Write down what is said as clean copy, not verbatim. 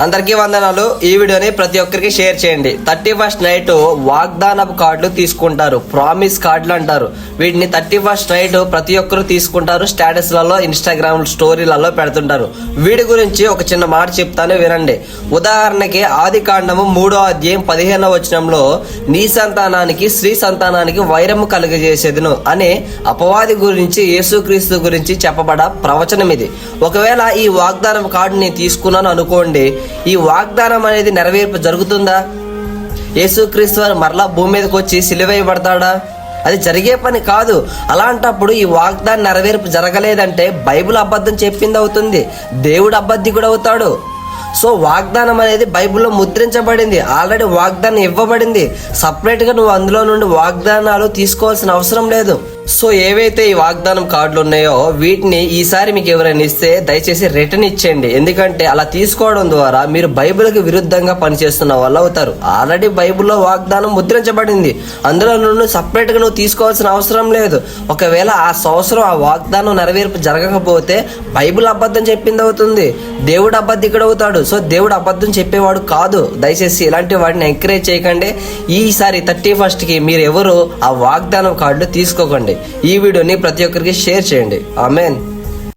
అందరికీ వందనాలు. ఈ వీడియోని ప్రతి ఒక్కరికి షేర్ చేయండి. 31st నైట్ వాగ్దానపు కార్డులు తీసుకుంటారు, ప్రామిస్ కార్డులు అంటారు వీటిని. 31st నైట్ ప్రతి ఒక్కరు తీసుకుంటారు, స్టేటస్లలో, ఇన్స్టాగ్రామ్ స్టోరీలలో పెడుతుంటారు. వీడి గురించి ఒక చిన్న మాట చెప్తాను, వినండి. ఉదాహరణకి ఆది కాండము 3వ అధ్యాయం 15వ వచనంలో నీ సంతానానికి స్త్రీ సంతానానికి వైరము కలుగజేసేదును అనే అపవాది గురించి, యేసుక్రీస్తు గురించి చెప్పబడ ప్రవచనం ఇది. ఒకవేళ ఈ వాగ్దానం కార్డు నేను తీసుకున్నాను అనుకోండి, ఈ వాగ్దానం అనేది నెరవేర్పు జరుగుతుందా? యేసుక్రీస్తు వారు మరలా భూమి మీదకి వచ్చి సిలువేయబడతాడా? అది జరిగే పని కాదు. అలాంటప్పుడు ఈ వాగ్దానం నెరవేర్పు జరగలేదంటే బైబిల్ అబద్ధం చెప్పింది అవుతుంది, దేవుడు అబద్ధికుడు అవుతాడు. సో వాగ్దానం అనేది బైబిల్లో ముద్రించబడింది, ఆల్రెడీ వాగ్దానం ఇవ్వబడింది. సపరేట్ గా నువ్వు అందులో నుండి వాగ్దానాలు తీసుకోవాల్సిన అవసరం లేదు. సో ఏవైతే ఈ వాగ్దానం కార్డులు ఉన్నాయో వీటిని ఈసారి మీకు ఎవరైనా ఇస్తే దయచేసి రిటర్న్ ఇచ్చేయండి. ఎందుకంటే అలా తీసుకోవడం ద్వారా మీరు బైబిల్కి విరుద్ధంగా పనిచేస్తున్న వాళ్ళు అవుతారు. ఆల్రెడీ బైబిల్లో వాగ్దానం ముద్రించబడింది, అందులో నుండి సపరేట్ గా నువ్వు తీసుకోవాల్సిన అవసరం లేదు. ఒకవేళ ఆ సంవత్సరం ఆ వాగ్దానం నెరవేర్పు జరగకపోతే బైబిల్ అబద్ధం చెప్పింది అవుతుంది, దేవుడు అబద్ధికుడు అవుతాడు. సో దేవుడు అబద్ధం చెప్పేవాడు కాదు. దయచేసి ఇలాంటి వాటిని ఎంకరేజ్ చేయకండి. ఈసారి 31st కి మీరు ఎవరు ఆ వాగ్దానం కార్డులు తీసుకోకండి. ఈ వీడియోని ప్రతి ఒక్కరికి షేర్ చేయండి. ఆమేన్.